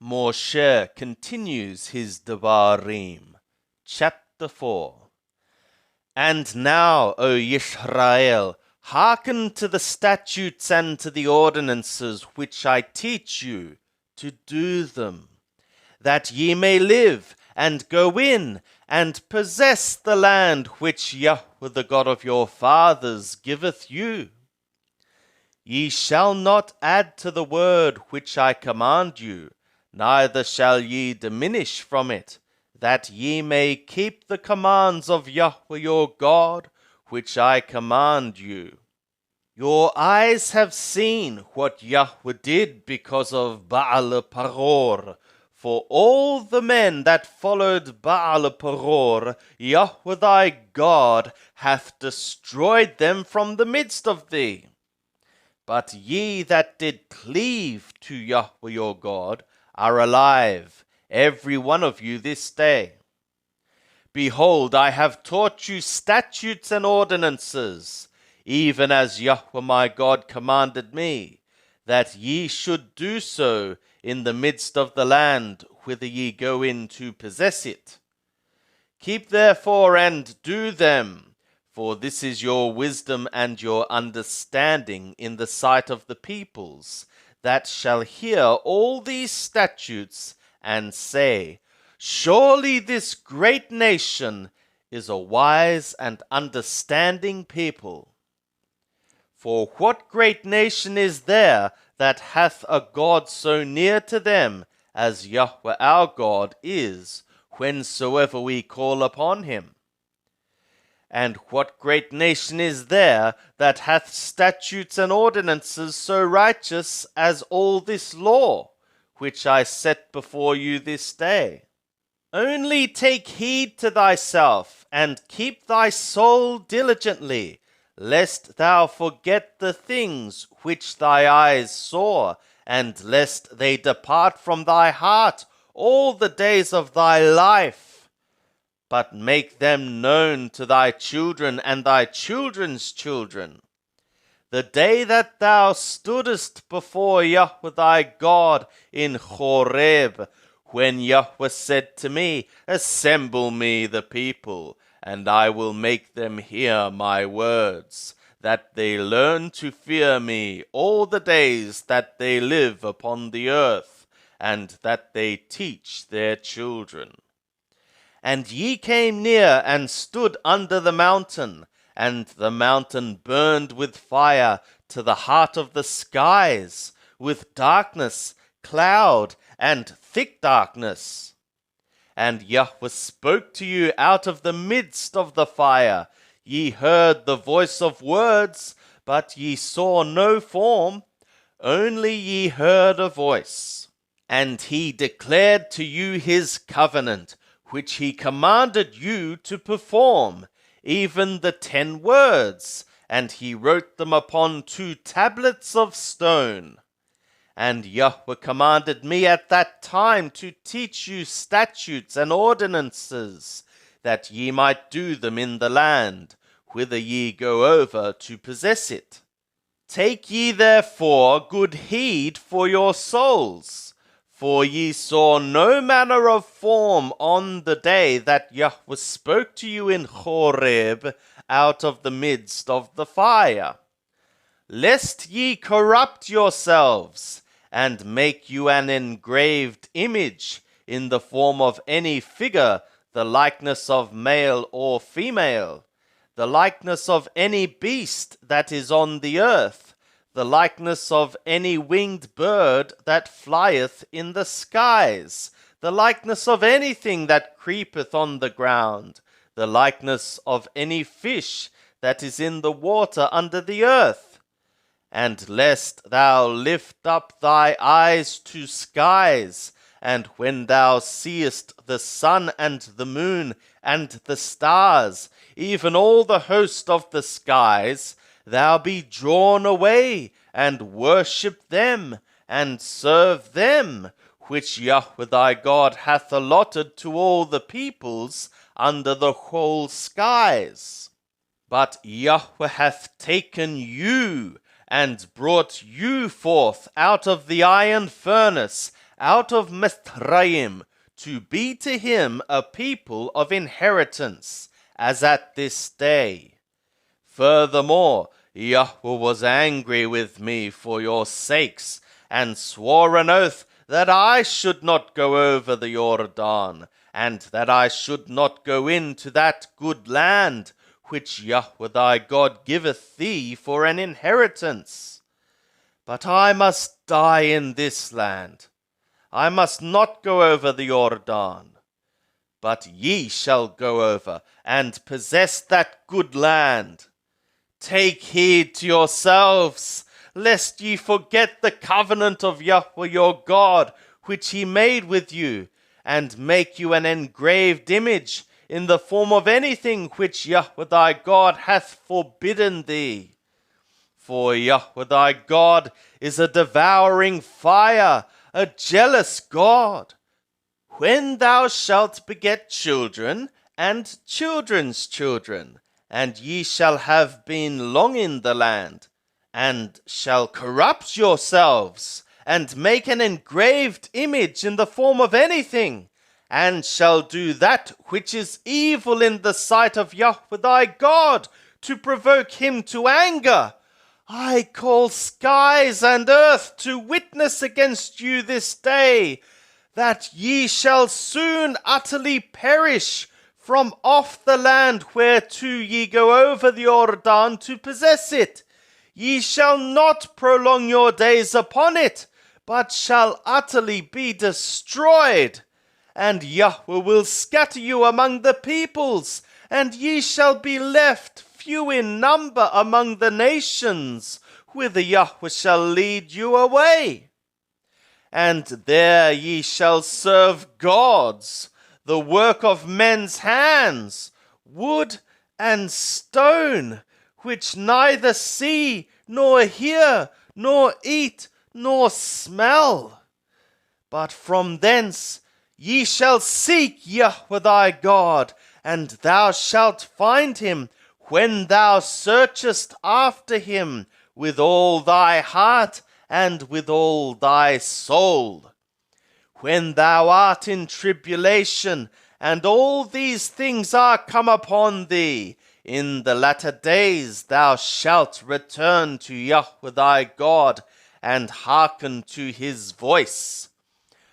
Moshe continues his Devarim, chapter 4. And now, O Yisrael, hearken to the statutes and to the ordinances which I teach you, to do them, that ye may live, and go in, and possess the land which Yahweh the God of your fathers giveth you. Ye shall not add to the word which I command you, neither shall ye diminish from it, that ye may keep the commands of Yahweh your God, which I command you. Your eyes have seen what Yahweh did because of Baal-Peror. For all the men that followed Baal-Peror, Yahweh thy God hath destroyed them from the midst of thee. But ye that did cleave to Yahweh your God are alive, every one of you this day. Behold, I have taught you statutes and ordinances, even as Yahweh my God commanded me, that ye should do so in the midst of the land whither ye go in to possess it. Keep therefore and do them, for this is your wisdom and your understanding in the sight of the peoples, that shall hear all these statutes and say, Surely this great nation is a wise and understanding people. For what great nation is there that hath a God so near to them as Yahweh our God is, whensoever we call upon him? And what great nation is there that hath statutes and ordinances so righteous as all this law, which I set before you this day? Only take heed to thyself, and keep thy soul diligently, lest thou forget the things which thy eyes saw, and lest they depart from thy heart all the days of thy life. But make them known to thy children and thy children's children. The day that thou stoodest before Yahweh thy God in Horeb, when Yahweh said to me, Assemble me the people, and I will make them hear my words, that they learn to fear me all the days that they live upon the earth, and that they teach their children. And ye came near and stood under the mountain, and the mountain burned with fire to the heart of the skies, with darkness, cloud, and thick darkness. And Yahweh spoke to you out of the midst of the fire. Ye heard the voice of words, but ye saw no form, only ye heard a voice. And he declared to you his covenant, which he commanded you to perform, even the 10 words, and he wrote them upon 2 tablets of stone. And Yahweh commanded me at that time to teach you statutes and ordinances, that ye might do them in the land, whither ye go over to possess it. Take ye therefore good heed for your souls, for ye saw no manner of form on the day that Yahweh spoke to you in Horeb out of the midst of the fire. Lest ye corrupt yourselves, and make you an engraved image in the form of any figure, the likeness of male or female, the likeness of any beast that is on the earth, the likeness of any winged bird that flieth in the skies, the likeness of anything that creepeth on the ground, the likeness of any fish that is in the water under the earth. And lest thou lift up thy eyes to skies, and when thou seest the sun and the moon and the stars, even all the host of the skies, thou be drawn away, and worship them, and serve them, which Yahweh thy God hath allotted to all the peoples under the whole skies. But Yahweh hath taken you, and brought you forth out of the iron furnace, out of Mithraim, to be to him a people of inheritance, as at this day. Furthermore, Yahweh was angry with me for your sakes, and swore an oath that I should not go over the Jordan, and that I should not go into that good land, which Yahweh thy God giveth thee for an inheritance. But I must die in this land. I must not go over the Jordan. But ye shall go over, and possess that good land. Take heed to yourselves, lest ye forget the covenant of Yahweh your God, which he made with you, and make you an engraved image in the form of anything which Yahweh thy God hath forbidden thee. For Yahweh thy God is a devouring fire, a jealous God. When thou shalt beget children, and children's children, and ye shall have been long in the land, and shall corrupt yourselves, and make an engraved image in the form of anything, and shall do that which is evil in the sight of Yahweh thy God, to provoke him to anger, I call skies and earth to witness against you this day, that ye shall soon utterly perish from off the land whereto ye go over the Jordan to possess it. Ye shall not prolong your days upon it, but shall utterly be destroyed. And Yahweh will scatter you among the peoples, and ye shall be left few in number among the nations, whither Yahweh shall lead you away. And there ye shall serve gods, the work of men's hands, wood and stone, which neither see, nor hear, nor eat, nor smell. But from thence ye shall seek Yahweh thy God, and thou shalt find him, when thou searchest after him with all thy heart and with all thy soul. When thou art in tribulation, and all these things are come upon thee, in the latter days thou shalt return to Yahweh thy God, and hearken to his voice.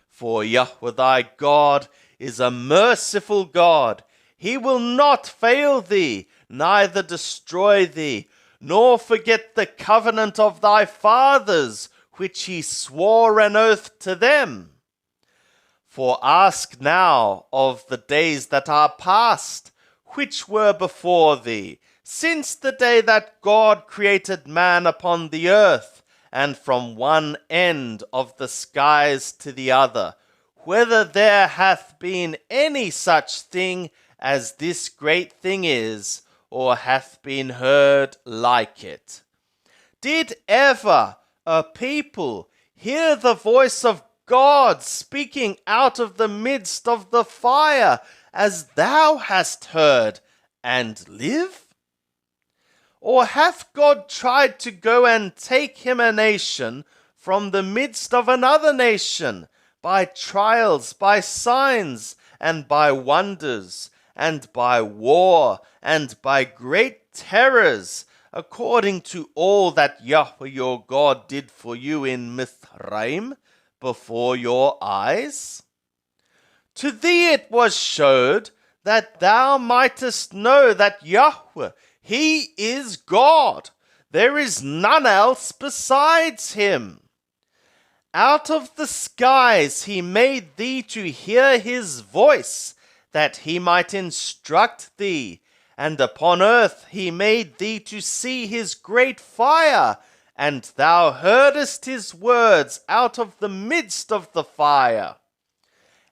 For Yahweh thy God is a merciful God. He will not fail thee, neither destroy thee, nor forget the covenant of thy fathers, which he swore an oath to them. For ask now of the days that are past, which were before thee, since the day that God created man upon the earth, and from one end of the skies to the other, whether there hath been any such thing as this great thing is, or hath been heard like it. Did ever a people hear the voice of God speaking out of the midst of the fire, as thou hast heard, and live? Or hath God tried to go and take him a nation from the midst of another nation, by trials, by signs, and by wonders, and by war, and by great terrors, according to all that Yahweh your God did for you in Mithraim, before your eyes? To thee it was showed, that thou mightest know that Yahweh, he is God. There is none else besides him. Out of the skies he made thee to hear his voice, that he might instruct thee. And upon earth he made thee to see his great fire, and thou heardest his words out of the midst of the fire.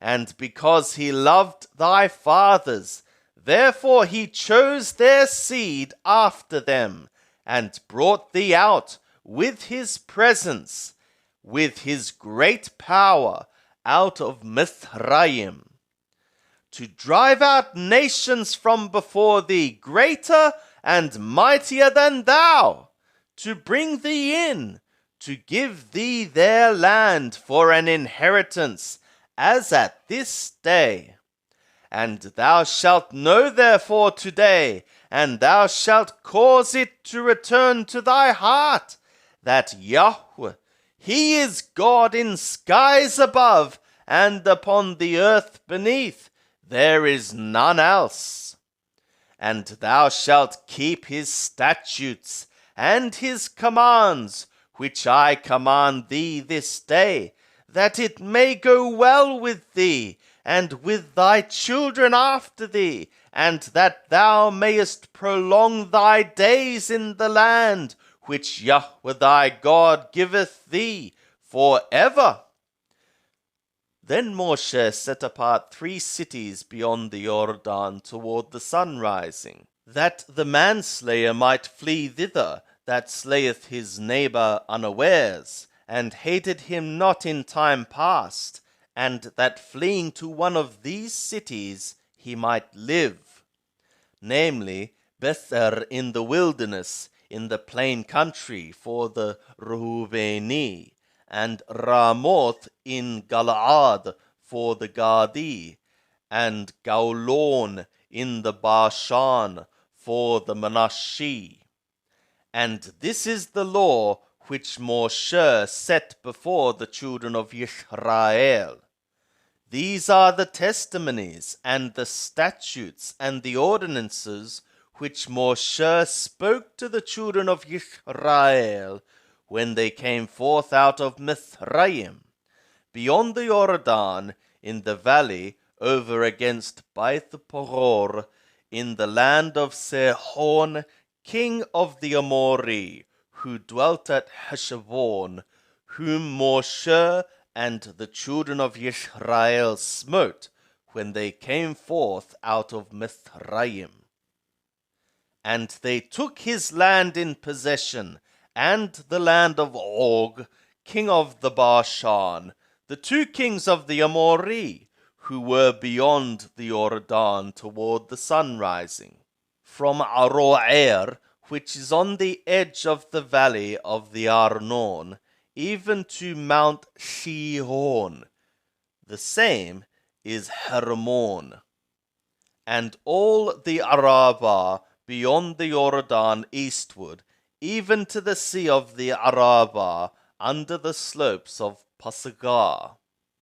And because he loved thy fathers, therefore he chose their seed after them, and brought thee out with his presence, with his great power, out of Mithraim, to drive out nations from before thee, greater and mightier than thou, to bring thee in, to give thee their land for an inheritance, as at this day. And thou shalt know therefore today, and thou shalt cause it to return to thy heart, that Yahweh, He is God in skies above, and upon the earth beneath, there is none else. And thou shalt keep His statutes and His commands, which I command thee this day, that it may go well with thee, and with thy children after thee, and that thou mayest prolong thy days in the land, which Yahweh thy God giveth thee for ever. Then Moshe set apart 3 cities beyond the Jordan toward the sun rising, that the manslayer might flee thither, that slayeth his neighbor unawares, and hated him not in time past, and that fleeing to one of these cities he might live, namely Bether in the wilderness, in the plain country for the Reubeni, and Ramoth in Galaad for the Gadi, and Gaulon in the Bashan for the Manasseh. And this is the law which Moshe set before the children of Israel. These are the testimonies and the statutes and the ordinances which Moshe spoke to the children of Israel when they came forth out of Mithraim, beyond the Jordan, in the valley over against Beth-Poror, in the land of Sihon, king of the Amori, who dwelt at Heshbon, whom Moshe and the children of Israel smote when they came forth out of Mithraim. And they took his land in possession, and the land of Og, king of the Bashan, the 2 kings of the Amori, who were beyond the Jordan toward the sun rising, from Aroer, which is on the edge of the valley of the Arnon, even to Mount Shihon. The same is Hermon. And all the Arabah beyond the Jordan eastward, even to the sea of the Arabah, under the slopes of Pasgah.